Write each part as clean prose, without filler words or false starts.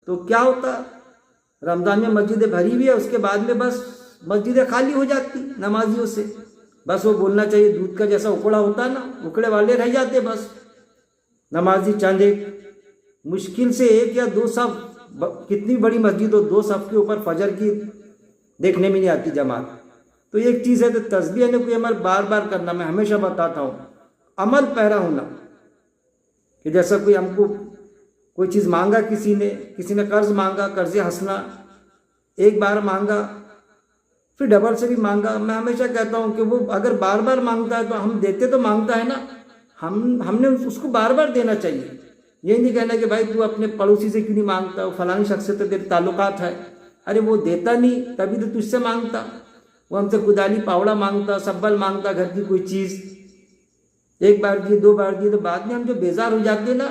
تو کیا ہوتا؟ رمضان میں مسجدیں بھری ہوئی ہے، اس کے بعد میں بس مسجدیں خالی ہو جاتی نمازیوں سے، بس وہ بولنا چاہیے دودھ کا جیسا اکڑا ہوتا ہے نا، اکڑے والے رہ جاتے بس نمازی چند ایک، مشکل سے 1 یا 2 صف، کتنی بڑی مسجد ہو 2 صف کے اوپر فجر کی دیکھنے میں نہیں آتی جماعت۔ تو ایک چیز ہے، تو تسبیح نے کوئی عمل بار بار کرنا، میں ہمیشہ بتاتا ہوں، عمل پیرا ہونا، کہ جیسا کوئی ہم کو کوئی چیز مانگا کسی نے قرض مانگا، قرض حسنہ 1 بار مانگا، پھر ڈبل سے بھی مانگا، میں ہمیشہ کہتا ہوں کہ وہ اگر بار بار مانگتا ہے تو ہم دیتے تو مانگتا ہے نا، ہم نے اس کو بار بار دینا چاہیے۔ یہ نہیں کہنا کہ بھائی تو اپنے پڑوسی سے کیوں نہیں مانگتا، وہ فلانی شخص سے تو تیرے تعلقات ہے، ارے وہ دیتا نہیں تبھی تو تجھ سے مانگتا، وہ ہم سے کدالی پاوڑا مانگتا، سبل مانگتا، گھر کی کوئی چیز 1 بار دیے 2 بار دیے، تو بعد میں ہم جو بیزار ہو جاتے نا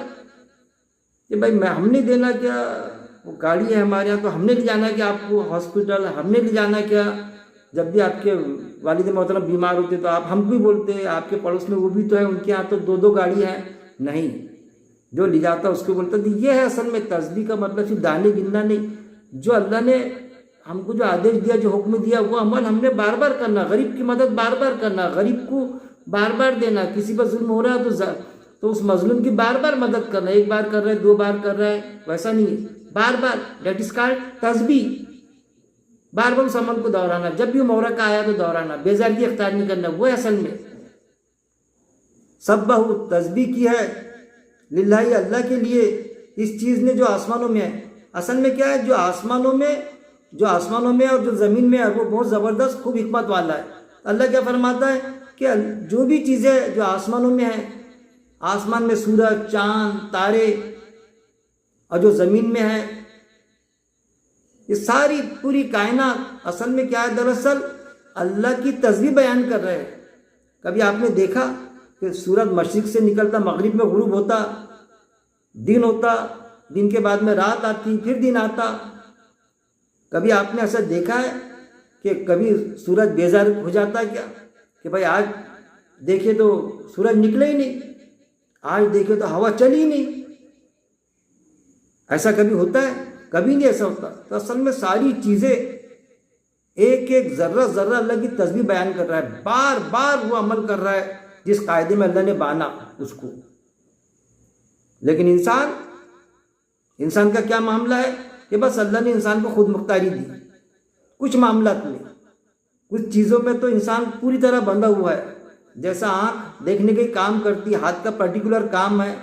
کہ بھائی ہم نے دینا کیا، وہ گاڑی ہے ہمارے یہاں تو ہم نے لے جانا کیا آپ کو ہاسپٹل، ہم نے لے جانا کیا، جب بھی آپ کے والد محترم بیمار ہوتے تو آپ ہم کو ہی بولتے، آپ کے پڑوس میں وہ بھی تو ہے، ان کے یہاں تو 2 گاڑی ہیں، نہیں، جو لے جاتا اس کو بولتا۔ تو یہ ہے اصل میں تسبیح کا مطلب، صرف دانے گننا نہیں، جو اللہ نے ہم کو جو آدیش دیا، جو حکم دیا، وہ عمل ہم نے بار بار کرنا، غریب کی مدد بار بار کرنا، غریب کو بار بار دینا، کسی پر ظلم ہو رہا ہے تو اس مظلوم کی بار بار مدد کرنا، 1 بار کر رہے 2 بار کر رہے ہے ویسا نہیں ہے، بار بار، دیٹ از کالڈ تسبیح، بار بار اس عمل کو دہرانا، جب بھی موقع آیا تو دہرانا، بیزارگی اختیار نہیں کرنا، وہ اصل میں سبح تسبیح کی ہے للہ، اللہ کے لیے، اس چیز نے جو آسمانوں میں ہے، اصل میں کیا ہے، جو آسمانوں میں اور جو زمین میں ہے وہ بہت زبردست خوب حکمت والا ہے۔ اللہ کیا فرماتا ہے کہ جو بھی چیزیں جو آسمانوں میں ہیں، آسمان میں سورج، چاند، تارے، اور جو زمین میں ہے، یہ ساری پوری کائنات اصل میں کیا ہے، دراصل اللہ کی تسبیح بیان کر رہے ہیں۔ کبھی آپ نے دیکھا کہ سورج مشرق سے نکلتا، مغرب میں غروب ہوتا، دن ہوتا، دن کے بعد میں رات آتی، پھر دن آتا، کبھی آپ نے ایسا دیکھا ہے کہ کبھی سورج بیزار ہو جاتا ہے کیا، کہ بھائی آج دیکھے تو سورج نکلے ہی نہیں، آج دیکھے تو ہوا چلی ہی نہیں، ایسا کبھی ہوتا ہے؟ کبھی نہیں ایسا ہوتا۔ تو اصل میں ساری چیزیں ایک ایک ذرہ ذرہ اللہ کی تسبیح بیان کر رہا ہے، بار بار وہ عمل کر رہا ہے جس قاعدے میں اللہ نے بانا اس کو۔ لیکن انسان کا کیا معاملہ ہے کہ بس اللہ نے انسان کو خود مختاری دی، کچھ معاملات میں، کچھ چیزوں میں تو انسان پوری طرح بندھا ہوا ہے، جیسا آنکھ دیکھنے کا کام کرتی، ہاتھ کا پرٹیکولر کام ہے،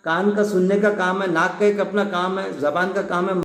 کان کا سننے کا کام ہے، ناک کا ایک اپنا کام ہے، زبان کا کام ہے،